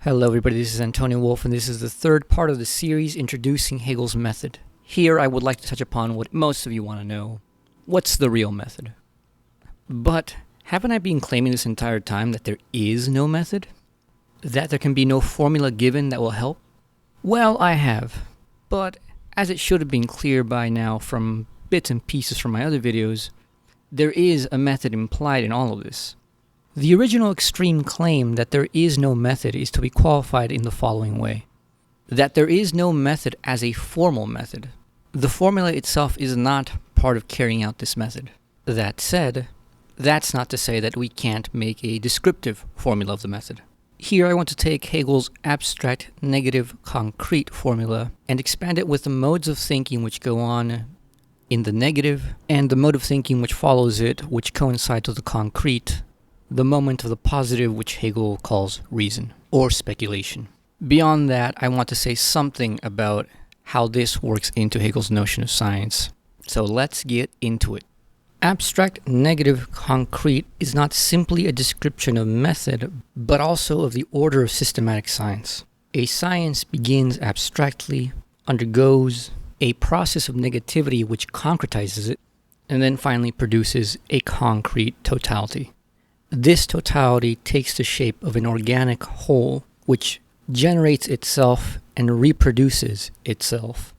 Hello everybody, this is Antonio Wolf, and this is the third part of the series introducing Hegel's method. Here I would like to touch upon what most of you want to know. What's the real method? But haven't I been claiming this entire time that there is no method? That there can be no formula given that will help? Well, I have. But as it should have been clear by now from bits and pieces from my other videos, there is a method implied in all of this. The original extreme claim that there is no method is to be qualified in the following way. That there is no method as a formal method. The formula itself is not part of carrying out this method. That said, that's not to say that we can't make a descriptive formula of the method. Here I want to take Hegel's abstract negative concrete formula and expand it with the modes of thinking which go on in the negative and the mode of thinking which follows it, which coincides with the concrete, the moment of the positive, which Hegel calls reason, or speculation. Beyond that, I want to say something about how this works into Hegel's notion of science. So let's get into it. Abstract negative concrete is not simply a description of method, but also of the order of systematic science. A science begins abstractly, undergoes a process of negativity which concretizes it, and then finally produces a concrete totality. This totality takes the shape of an organic whole, which generates itself and reproduces itself.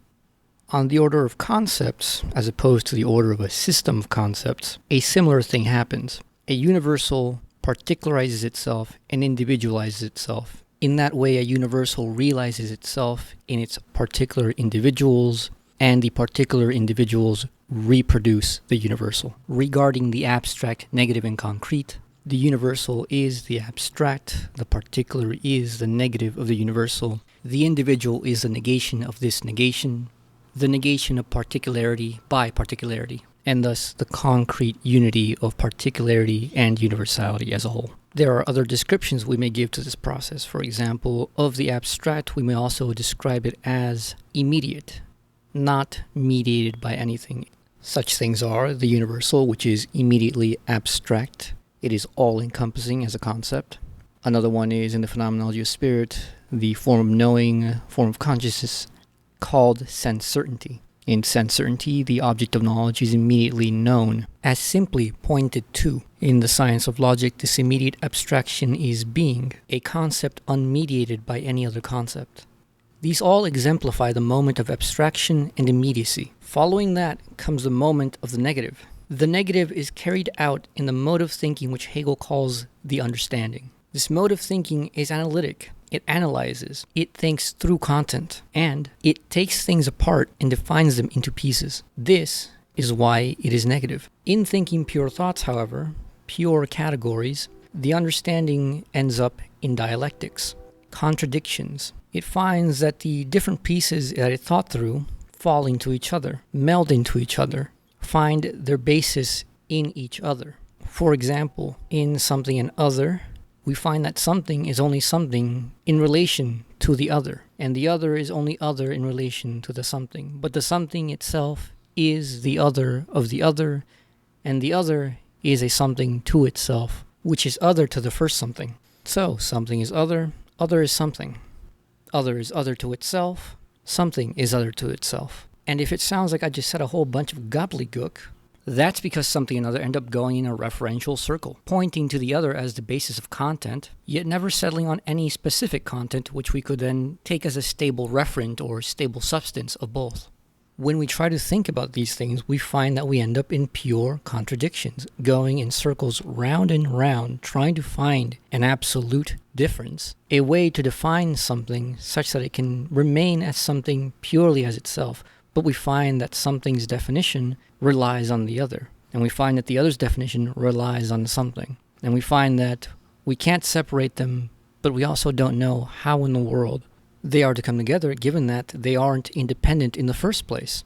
On the order of concepts, as opposed to the order of a system of concepts, a similar thing happens. A universal particularizes itself and individualizes itself. In that way, a universal realizes itself in its particular individuals, and the particular individuals reproduce the universal. Regarding the abstract negative and concrete, the universal is the abstract, the particular is the negative of the universal, the individual is the negation of this negation, the negation of particularity by particularity, and thus the concrete unity of particularity and universality as a whole. There are other descriptions we may give to this process. For example, of the abstract, we may also describe it as immediate, not mediated by anything. Such things are the universal, which is immediately abstract. It is all-encompassing as a concept. Another one is, in the phenomenology of spirit, the form of knowing, form of consciousness, called sense certainty. In sense certainty, the object of knowledge is immediately known, as simply pointed to. In the science of logic, this immediate abstraction is being, a concept unmediated by any other concept. These all exemplify the moment of abstraction and immediacy. Following that comes the moment of the negative. The negative is carried out in the mode of thinking which Hegel calls the understanding. This mode of thinking is analytic. It analyzes, it thinks through content, and it takes things apart and defines them into pieces. This is why it is negative. In thinking pure thoughts, however, pure categories, the understanding ends up in dialectics, contradictions. It finds that the different pieces that it thought through fall into each other, meld into each other, find their basis in each other. For example, in something and other, we find that something is only something in relation to the other, and the other is only other in relation to the something. But the something itself is the other of the other, and the other is a something to itself, which is other to the first something. So, something is other is something. Other is other to itself, something is other to itself. And if it sounds like I just said a whole bunch of gobbledygook, that's because something and other end up going in a referential circle, pointing to the other as the basis of content, yet never settling on any specific content which we could then take as a stable referent or stable substance of both. When we try to think about these things, we find that we end up in pure contradictions, going in circles round and round, trying to find an absolute difference, a way to define something such that it can remain as something purely as itself. But we find that something's definition relies on the other. And we find that the other's definition relies on something. And we find that we can't separate them, but we also don't know how in the world they are to come together, given that they aren't independent in the first place.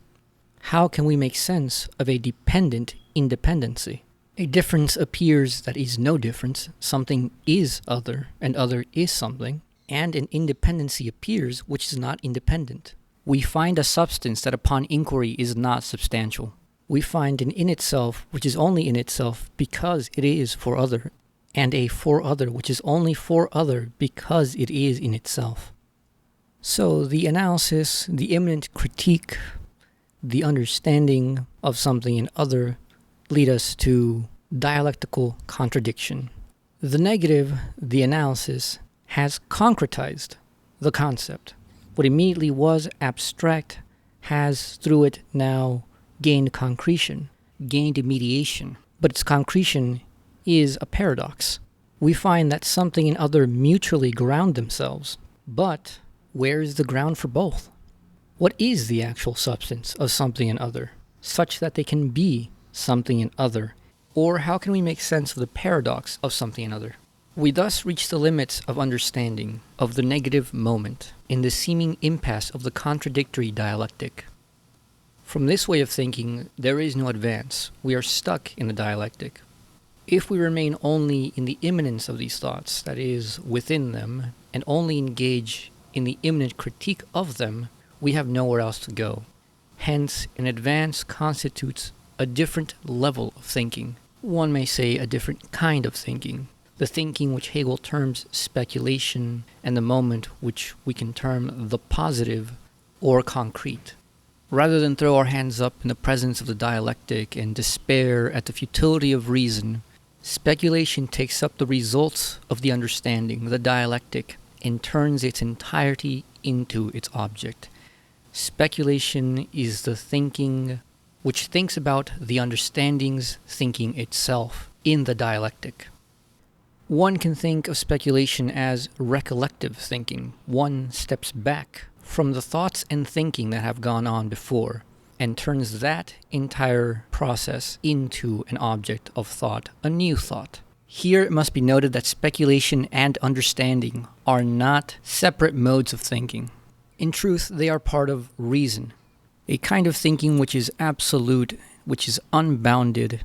How can we make sense of a dependent independency? A difference appears that is no difference. Something is other, and other is something. And an independency appears which is not independent. We find a substance that upon inquiry is not substantial. We find an in itself which is only in itself because it is for other, and a for other, which is only for other because it is in itself. So the analysis, the immanent critique, the understanding of something in other lead us to dialectical contradiction. The negative, the analysis, has concretized the concept. What immediately was abstract has through it now gained concretion, gained mediation. But its concretion is a paradox. We find that something and other mutually ground themselves, but where is the ground for both? What is the actual substance of something and other, such that they can be something and other? Or how can we make sense of the paradox of something and other? We thus reach the limits of understanding of the negative moment in the seeming impasse of the contradictory dialectic. From this way of thinking, there is no advance. We are stuck in the dialectic. If we remain only in the immanence of these thoughts, that is, within them, and only engage in the immanent critique of them, we have nowhere else to go. Hence, an advance constitutes a different level of thinking. One may say a different kind of thinking. The thinking which Hegel terms speculation, and the moment which we can term the positive or concrete. Rather than throw our hands up in the presence of the dialectic and despair at the futility of reason, speculation takes up the results of the understanding, the dialectic, and turns its entirety into its object. Speculation is the thinking which thinks about the understanding's thinking itself in the dialectic. One can think of speculation as recollective thinking. One steps back from the thoughts and thinking that have gone on before and turns that entire process into an object of thought, a new thought. Here it must be noted that speculation and understanding are not separate modes of thinking. In truth, they are part of reason, a kind of thinking which is absolute, which is unbounded,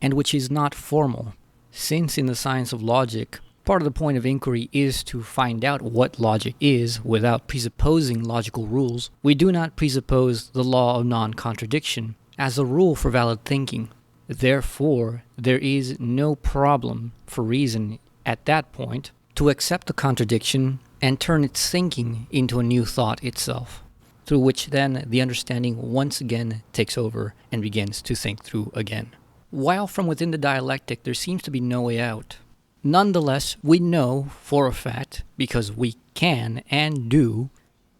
and which is not formal. Since in the science of logic, part of the point of inquiry is to find out what logic is without presupposing logical rules, we do not presuppose the law of non-contradiction as a rule for valid thinking. Therefore, there is no problem for reason at that point to accept the contradiction and turn its thinking into a new thought itself, through which then the understanding once again takes over and begins to think through again. While from within the dialectic there seems to be no way out, nonetheless we know for a fact, because we can and do,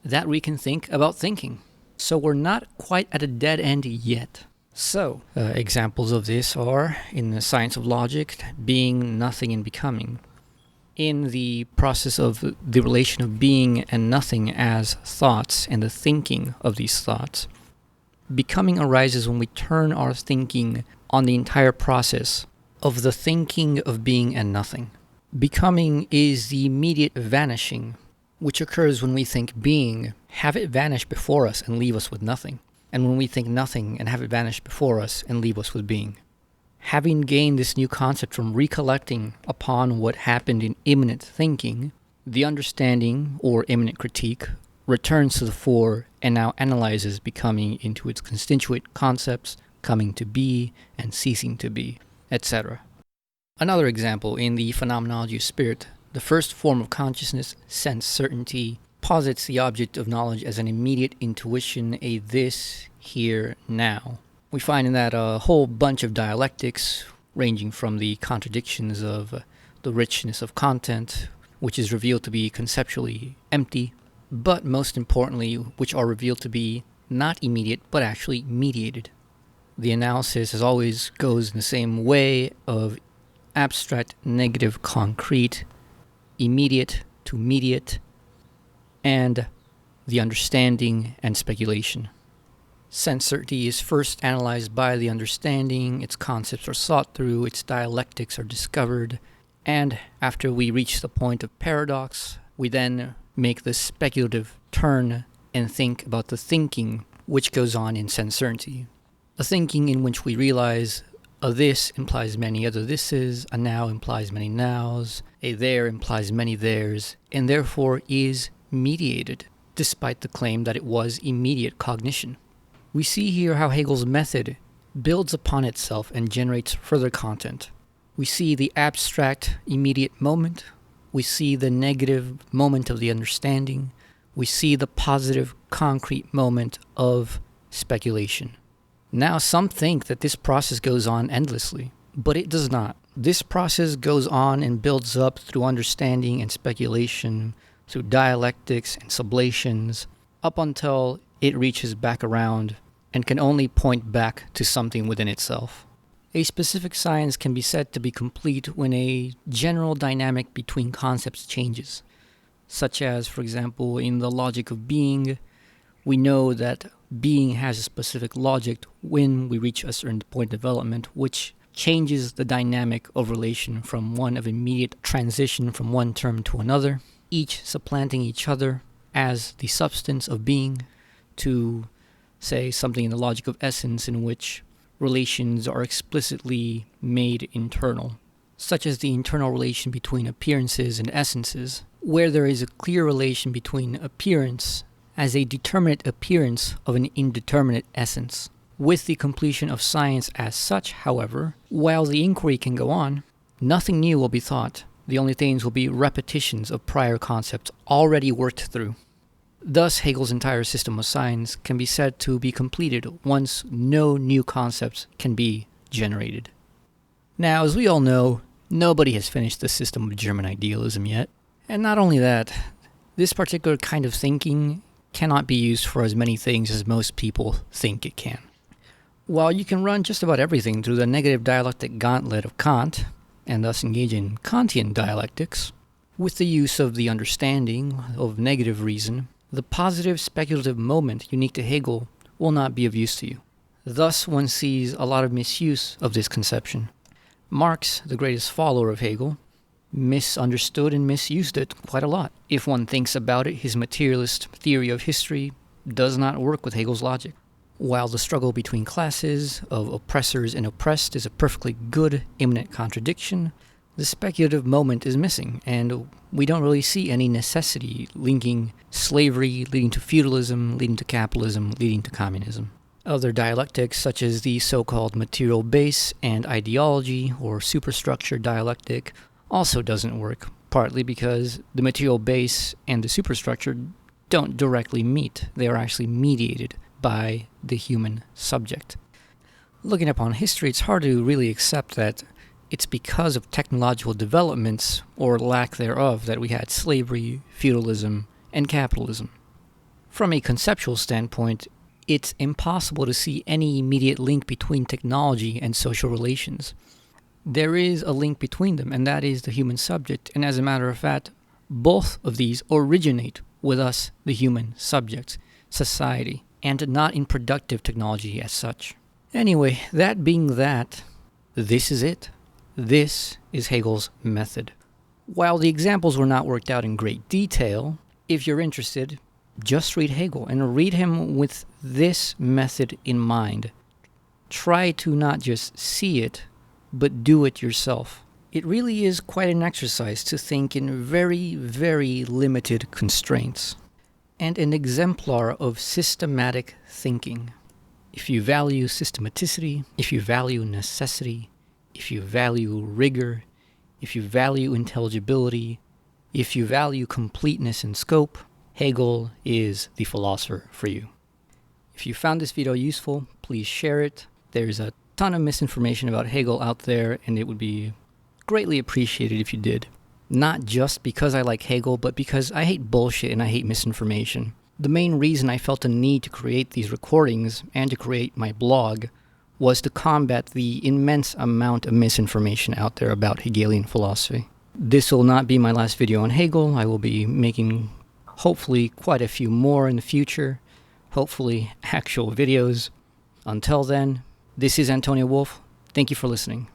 that we can think about thinking. So we're not quite at a dead end yet. So, examples of this are, in the science of logic, being, nothing, and becoming. In the process of the relation of being and nothing as thoughts and the thinking of these thoughts, becoming arises when we turn our thinking on the entire process of the thinking of being and nothing. Becoming is the immediate vanishing, which occurs when we think being, have it vanish before us and leave us with nothing, and when we think nothing and have it vanish before us and leave us with being. Having gained this new concept from recollecting upon what happened in immanent thinking, the understanding, or immanent critique, returns to the fore and now analyzes becoming into its constituent concepts, coming to be and ceasing to be, etc. Another example, in the phenomenology of spirit, the first form of consciousness, sense certainty, posits the object of knowledge as an immediate intuition, a this, here, now. We find in that a whole bunch of dialectics, ranging from the contradictions of the richness of content, which is revealed to be conceptually empty, but most importantly, which are revealed to be not immediate, but actually mediated. The analysis, as always, goes in the same way of abstract, negative, concrete, immediate to mediate, and the understanding and speculation. Sense certainty is first analyzed by the understanding, its concepts are sought through, its dialectics are discovered, and after we reach the point of paradox, we then make the speculative turn and think about the thinking which goes on in sense certainty. A thinking in which we realize a this implies many other thises, a now implies many nows, a there implies many theirs, and therefore is mediated, despite the claim that it was immediate cognition. We see here how Hegel's method builds upon itself and generates further content. We see the abstract immediate moment. We see the negative moment of the understanding. We see the positive concrete moment of speculation. Now, some think that this process goes on endlessly, but it does not. This process goes on and builds up through understanding and speculation, through dialectics and sublations, up until it reaches back around and can only point back to something within itself. A specific science can be said to be complete when a general dynamic between concepts changes, such as, for example, in the logic of being, we know that being has a specific logic when we reach a certain point of development, which changes the dynamic of relation from one of immediate transition from one term to another, each supplanting each other as the substance of being, to, say, something in the logic of essence in which relations are explicitly made internal, such as the internal relation between appearances and essences, where there is a clear relation between appearance as a determinate appearance of an indeterminate essence. With the completion of science as such, however, while the inquiry can go on, nothing new will be thought. The only things will be repetitions of prior concepts already worked through. Thus, Hegel's entire system of science can be said to be completed once no new concepts can be generated. Now, as we all know, nobody has finished the system of German idealism yet. And not only that, this particular kind of thinking cannot be used for as many things as most people think it can. While you can run just about everything through the negative dialectic gauntlet of Kant, and thus engage in Kantian dialectics, with the use of the understanding of negative reason, the positive speculative moment unique to Hegel will not be of use to you. Thus, one sees a lot of misuse of this conception. Marx, the greatest follower of Hegel, misunderstood and misused it quite a lot. If one thinks about it, his materialist theory of history does not work with Hegel's logic. While the struggle between classes of oppressors and oppressed is a perfectly good immanent contradiction, the speculative moment is missing, and we don't really see any necessity linking slavery, leading to feudalism, leading to capitalism, leading to communism. Other dialectics, such as the so-called material base and ideology or superstructure dialectic, also doesn't work, partly because the material base and the superstructure don't directly meet. They are actually mediated by the human subject. Looking upon history, it's hard to really accept that it's because of technological developments, or lack thereof, that we had slavery, feudalism, and capitalism. From a conceptual standpoint, it's impossible to see any immediate link between technology and social relations. There is a link between them, and that is the human subject, and as a matter of fact, both of these originate with us, the human subject, society, and not in productive technology as such. Anyway, that being that, this is it. This is Hegel's method. While the examples were not worked out in great detail, if you're interested, just read Hegel and read him with this method in mind. Try to not just see it, but do it yourself. It really is quite an exercise to think in very, very limited constraints, and an exemplar of systematic thinking. If you value systematicity, if you value necessity, if you value rigor, if you value intelligibility, if you value completeness and scope, Hegel is the philosopher for you. If you found this video useful, please share it. There's a ton of misinformation about Hegel out there, and it would be greatly appreciated if you did. Not just because I like Hegel, but because I hate bullshit and I hate misinformation. The main reason I felt a need to create these recordings and to create my blog was to combat the immense amount of misinformation out there about Hegelian philosophy. This will not be my last video on Hegel. I will be making, hopefully, quite a few more in the future. Hopefully, actual videos. Until then, this is Antonio Wolf. Thank you for listening.